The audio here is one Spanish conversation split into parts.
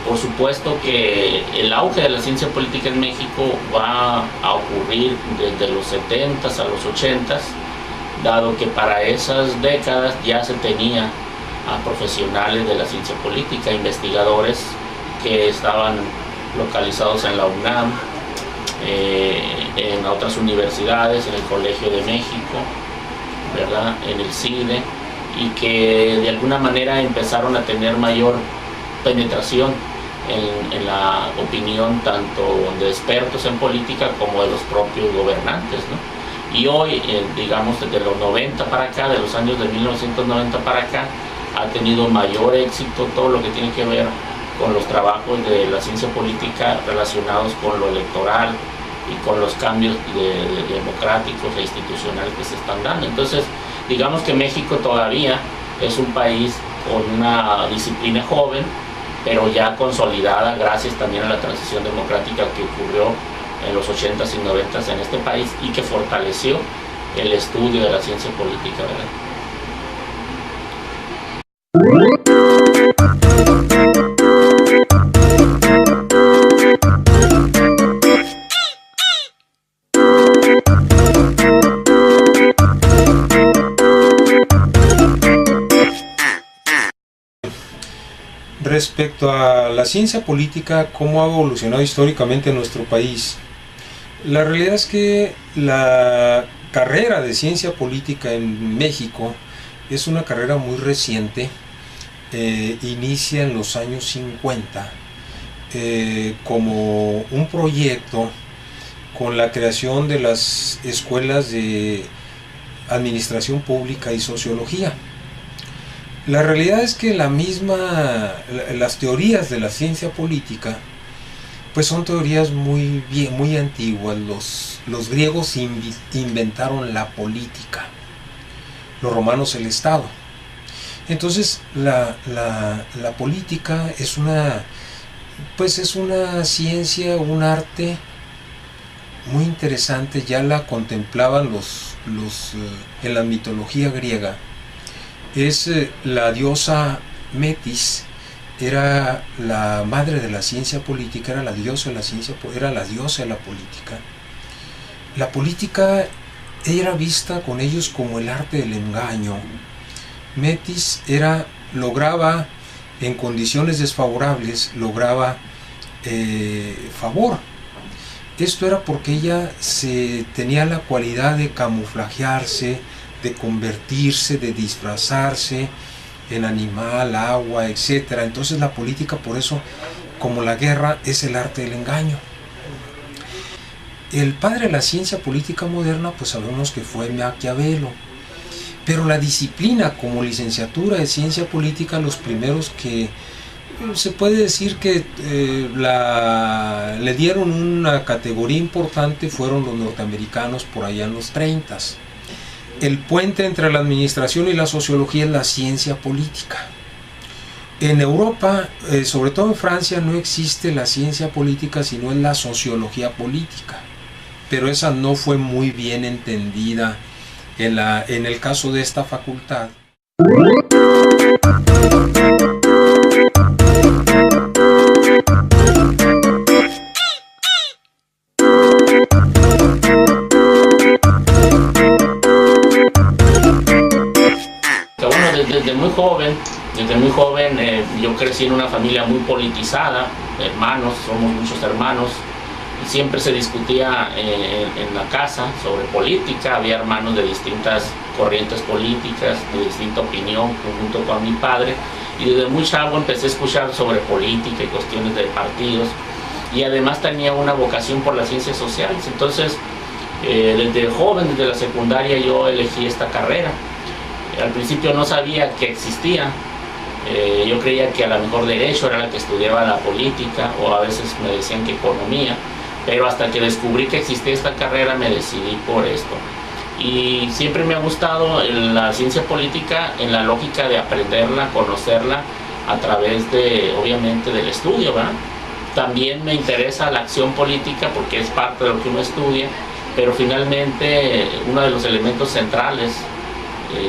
Por supuesto que el auge de la ciencia política en México va a ocurrir desde los 70s a los 80s, dado que para esas décadas ya se tenía a profesionales de la ciencia política, investigadores que estaban localizados en la UNAM, en otras universidades, en el Colegio de México, ¿verdad?, en el CIDE, y que de alguna manera empezaron a tener mayor penetración en la opinión tanto de expertos en política como de los propios gobernantes, ¿no? Y hoy, digamos desde los 90 para acá, de los años de 1990 para acá, ha tenido mayor éxito todo lo que tiene que ver con los trabajos de la ciencia política relacionados con lo electoral y con los cambios democráticos e institucionales que se están dando. Entonces, digamos que México todavía es un país con una disciplina joven, pero ya consolidada gracias también a la transición democrática que ocurrió en los 80s y 90s en este país y que fortaleció el estudio de la ciencia política, ¿verdad? Respecto a la ciencia política, cómo ha evolucionado históricamente en nuestro país, la realidad es que la carrera de ciencia política en México es una carrera muy reciente. Inicia en los años 50 como un proyecto con la creación de las escuelas de administración pública y sociología. La realidad es que las teorías de la ciencia política pues son teorías muy antiguas. Los griegos inventaron la política, los romanos el Estado. Entonces la política es una ciencia, un arte muy interesante. Ya la contemplaban en la mitología griega. Es la diosa Metis, era la madre de la ciencia política, era la diosa de la ciencia, era la diosa de la política. La política era vista con ellos como el arte del engaño. Metis lograba, en condiciones desfavorables, lograba favor. Esto era porque ella tenía la cualidad de camuflajearse, de convertirse, de disfrazarse en animal, agua, etc. Entonces la política, por eso, como la guerra, es el arte del engaño. El padre de la ciencia política moderna, pues sabemos que fue Maquiavelo. Pero la disciplina como licenciatura de ciencia política, los primeros que se puede decir que le dieron una categoría importante fueron los norteamericanos por allá en los 30s. El puente entre la administración y la sociología es la ciencia política. En Europa, sobre todo en Francia, no existe la ciencia política, sino es la sociología política. Pero esa no fue muy bien entendida en el caso de esta facultad. Desde muy joven yo crecí en una familia muy politizada, hermanos, somos muchos hermanos, y siempre se discutía en la casa sobre política. Había hermanos de distintas corrientes políticas, de distinta opinión, junto con mi padre, y desde muy chavo empecé a escuchar sobre política y cuestiones de partidos, y además tenía una vocación por las ciencias sociales. Entonces desde joven, desde la secundaria, yo elegí esta carrera. Al principio no sabía que existía. Yo creía que a lo mejor derecho era la que estudiaba la política, o a veces me decían que economía, pero hasta que descubrí que existía esta carrera me decidí por esto. Y siempre me ha gustado la ciencia política en la lógica de aprenderla, conocerla a través de, obviamente, del estudio, ¿verdad? También me interesa la acción política porque es parte de lo que uno estudia, pero finalmente uno de los elementos centrales,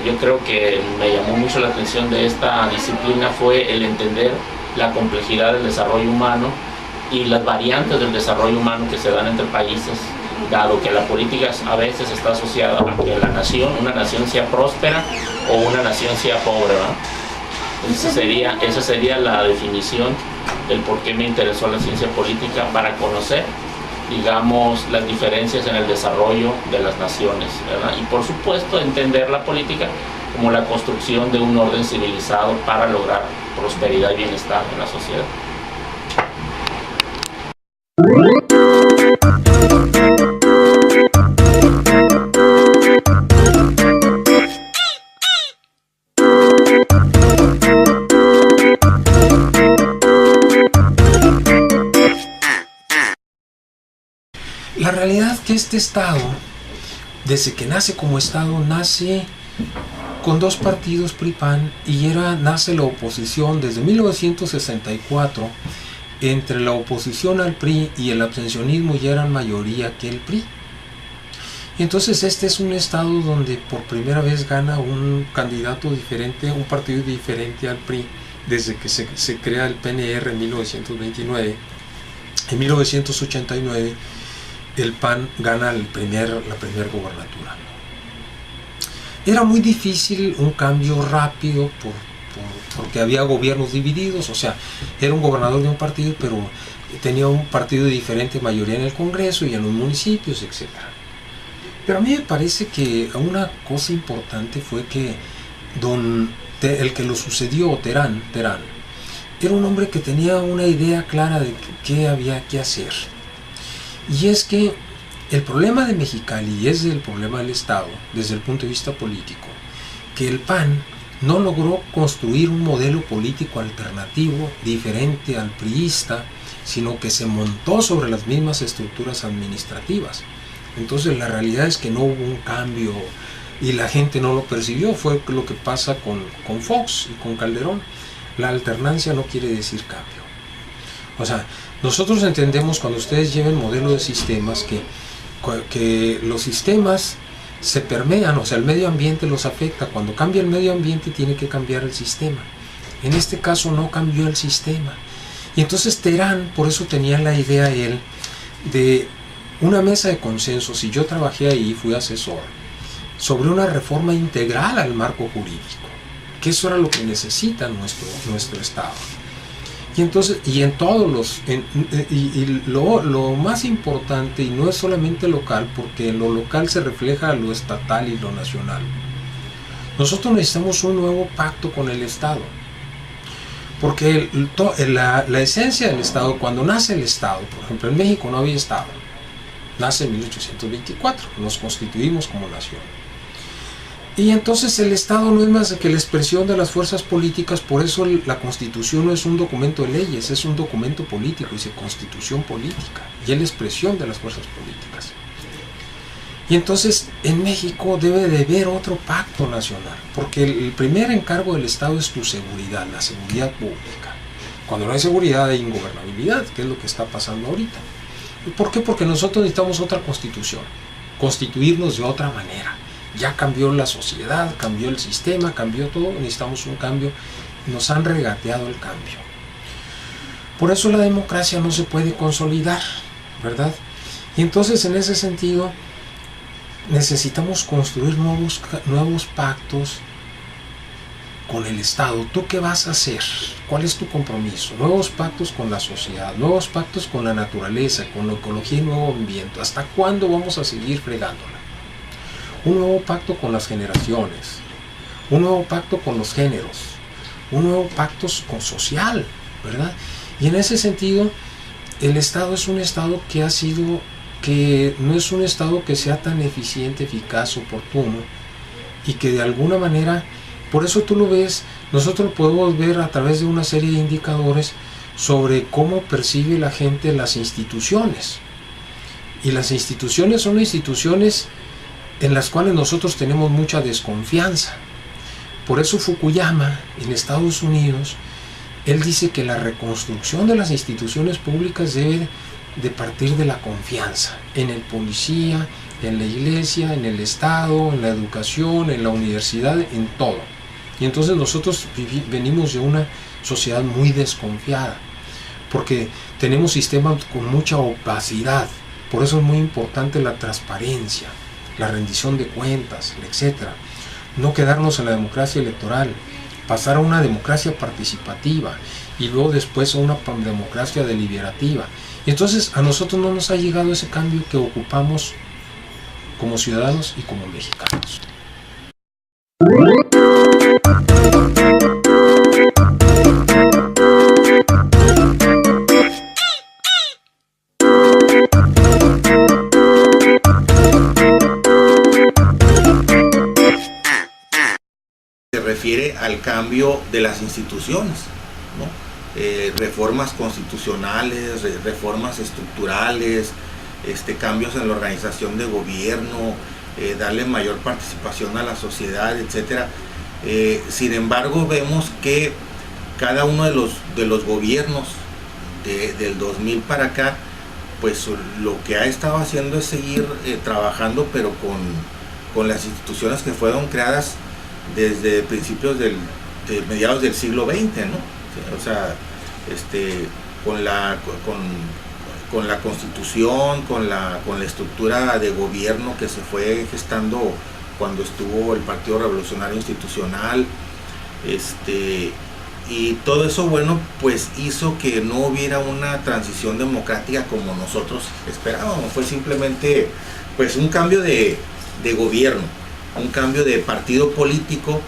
yo creo que me llamó mucho la atención de esta disciplina, fue el entender la complejidad del desarrollo humano y las variantes del desarrollo humano que se dan entre países, dado que la política a veces está asociada a que una nación sea próspera o una nación sea pobre, ¿verdad? Esa sería la definición del por qué me interesó la ciencia política, para conocer, digamos, las diferencias en el desarrollo de las naciones, ¿verdad? Y por supuesto entender la política como la construcción de un orden civilizado para lograr prosperidad y bienestar en la sociedad. La realidad es que este Estado, desde que nace como Estado, nace con dos partidos, PRI-PAN, y nace la oposición desde 1964. Entre la oposición al PRI y el abstencionismo ya eran mayoría que el PRI. Y entonces este es un Estado donde por primera vez gana un candidato diferente, un partido diferente al PRI, desde que se crea el PNR en 1929. En 1989 el PAN gana la primer gobernatura. Era muy difícil un cambio rápido porque había gobiernos divididos, o sea, era un gobernador de un partido, pero tenía un partido de diferente mayoría en el Congreso y en los municipios, etc. Pero a mí me parece que una cosa importante fue que el que lo sucedió, Terán, era un hombre que tenía una idea clara de qué había que hacer. Y es que el problema de Mexicali, y es el problema del Estado, desde el punto de vista político, que el PAN no logró construir un modelo político alternativo, diferente al priista, sino que se montó sobre las mismas estructuras administrativas. Entonces la realidad es que no hubo un cambio y la gente no lo percibió. Fue lo que pasa con Fox y con Calderón. La alternancia no quiere decir cambio. O sea, nosotros entendemos cuando ustedes lleven modelo de sistemas que los sistemas se permean, o sea, el medio ambiente los afecta. Cuando cambia el medio ambiente tiene que cambiar el sistema. En este caso no cambió el sistema. Y entonces Terán, por eso tenía la idea él de una mesa de consensos, y yo trabajé ahí, fui asesor, sobre una reforma integral al marco jurídico, que eso era lo que necesita nuestro Estado. Y entonces, lo más importante, y no es solamente local, porque en lo local se refleja lo estatal y lo nacional. Nosotros necesitamos un nuevo pacto con el Estado, porque la esencia del Estado, cuando nace el Estado, por ejemplo, en México no había Estado, nace en 1824, nos constituimos como nación. Y entonces el Estado no es más que la expresión de las fuerzas políticas. Por eso la Constitución no es un documento de leyes, es un documento político, dice Constitución política, y es la expresión de las fuerzas políticas. Y entonces en México debe de haber otro pacto nacional, porque el primer encargo del Estado es tu seguridad, la seguridad pública. Cuando no hay seguridad hay ingobernabilidad, que es lo que está pasando ahorita. ¿Por qué? Porque nosotros necesitamos otra Constitución, constituirnos de otra manera. Ya cambió la sociedad, cambió el sistema, cambió todo, necesitamos un cambio. Nos han regateado el cambio. Por eso la democracia no se puede consolidar, ¿verdad? Y entonces en ese sentido necesitamos construir nuevos pactos con el Estado. ¿Tú qué vas a hacer? ¿Cuál es tu compromiso? Nuevos pactos con la sociedad, nuevos pactos con la naturaleza, con la ecología y nuevo ambiente. ¿Hasta cuándo vamos a seguir fregándola? Un nuevo pacto con las generaciones, un nuevo pacto con los géneros, un nuevo pacto con social, ¿verdad? Y en ese sentido, el Estado es un Estado que no es un Estado que sea tan eficiente, eficaz, oportuno, y que de alguna manera, por eso tú lo ves, nosotros lo podemos ver a través de una serie de indicadores sobre cómo percibe la gente las instituciones. Y las instituciones son instituciones en las cuales nosotros tenemos mucha desconfianza. Por eso Fukuyama, en Estados Unidos, él dice que la reconstrucción de las instituciones públicas debe de partir de la confianza en el policía, en la iglesia, en el Estado, en la educación, en la universidad, en todo. Y entonces nosotros venimos de una sociedad muy desconfiada, porque tenemos sistemas con mucha opacidad. Por eso es muy importante la transparencia, la rendición de cuentas, etc. No quedarnos en la democracia electoral, pasar a una democracia participativa y luego después a una democracia deliberativa. Y entonces a nosotros no nos ha llegado ese cambio que ocupamos como ciudadanos y como mexicanos. Se refiere al cambio de las instituciones, ¿no? Reformas constitucionales, reformas estructurales, cambios en la organización de gobierno, darle mayor participación a la sociedad, etc. Sin embargo, vemos que cada uno de los gobiernos del 2000 para acá, pues lo que ha estado haciendo es seguir trabajando, pero con las instituciones que fueron creadas desde principios de mediados del siglo XX, ¿no? O sea, con la Constitución, con la estructura de gobierno que se fue gestando cuando estuvo el Partido Revolucionario Institucional, y todo eso, bueno, pues hizo que no hubiera una transición democrática como nosotros esperábamos. Fue simplemente pues un cambio de gobierno, un cambio de partido político.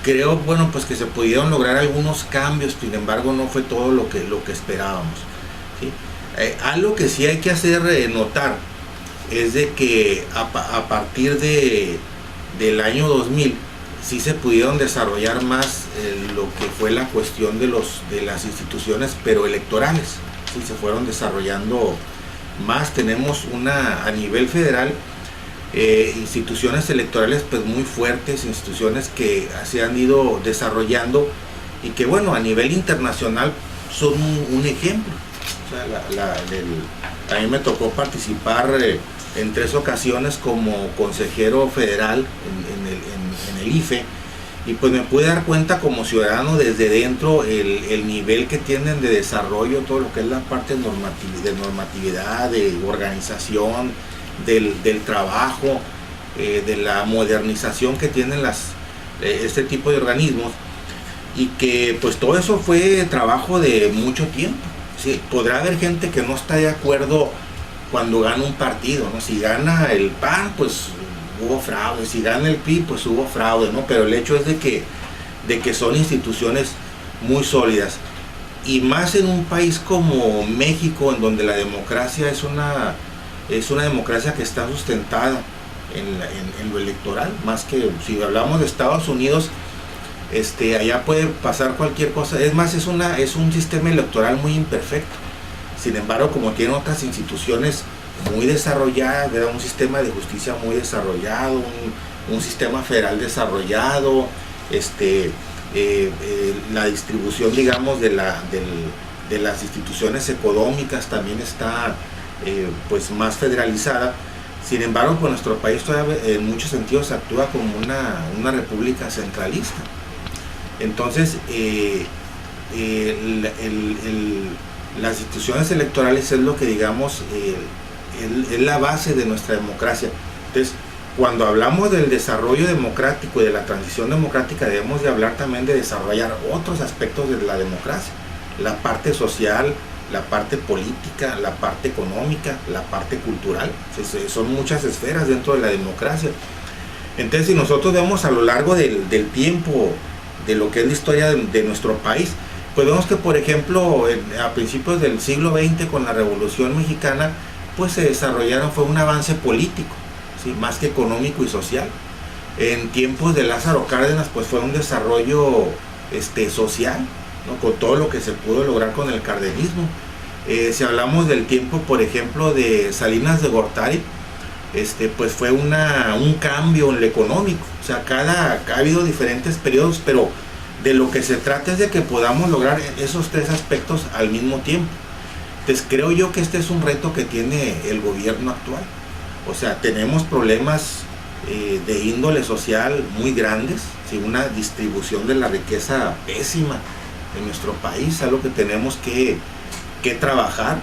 Creo, bueno, pues que se pudieron lograr algunos cambios, sin embargo no fue todo lo que esperábamos, ¿sí? Algo que sí hay que hacer notar es de que a partir del año 2000 sí se pudieron desarrollar más lo que fue la cuestión de las instituciones, pero electorales, sí se fueron desarrollando más. Tenemos a nivel federal, instituciones electorales pues muy fuertes, instituciones que se han ido desarrollando y que, bueno, a nivel internacional son un ejemplo. O sea, a mí me tocó participar en 3 ocasiones como consejero federal en el IFE, y pues me pude dar cuenta como ciudadano desde dentro el nivel que tienen de desarrollo, todo lo que es la parte de normatividad, de organización, del trabajo, de la modernización que tienen este tipo de organismos, y que pues todo eso fue trabajo de mucho tiempo. Sí, podrá haber gente que no está de acuerdo cuando gana un partido, ¿no? Si gana el PAN, pues hubo fraude; si gana el PRI, pues hubo fraude, ¿no? Pero el hecho es de que son instituciones muy sólidas, y más en un país como México, en donde la democracia es una democracia que está sustentada en lo electoral, más que si hablamos de Estados Unidos, allá puede pasar cualquier cosa. Es más, es un sistema electoral muy imperfecto. Sin embargo, como tiene otras instituciones muy desarrolladas, ¿verdad? Un sistema de justicia muy desarrollado, un sistema federal desarrollado, la distribución, digamos, de las instituciones económicas también está pues más federalizada. Sin embargo, pues nuestro país todavía en muchos sentidos actúa como una república centralista. Entonces, las instituciones electorales es lo que, digamos, es la base de nuestra democracia. Entonces, cuando hablamos del desarrollo democrático y de la transición democrática, debemos de hablar también de desarrollar otros aspectos de la democracia: la parte social, la parte política, la parte económica, la parte cultural. Son muchas esferas dentro de la democracia. Entonces, si nosotros vemos a lo largo del tiempo de lo que es la historia de nuestro país, pues vemos que, por ejemplo, a principios del siglo XX, con la Revolución Mexicana, pues se desarrollaron, fue un avance político, ¿sí? Más que económico y social. En tiempos de Lázaro Cárdenas pues fue un desarrollo social, ¿no? Con todo lo que se pudo lograr con el cardenismo. Si hablamos del tiempo, por ejemplo, de Salinas de Gortari, pues fue un cambio en lo económico. O sea, ha habido diferentes periodos, pero de lo que se trata es de que podamos lograr esos tres aspectos al mismo tiempo. Entonces creo yo que este es un reto que tiene el gobierno actual. O sea, tenemos problemas de índole social muy grandes, ¿sí? Una distribución de la riqueza pésima en nuestro país, algo que tenemos que trabajar.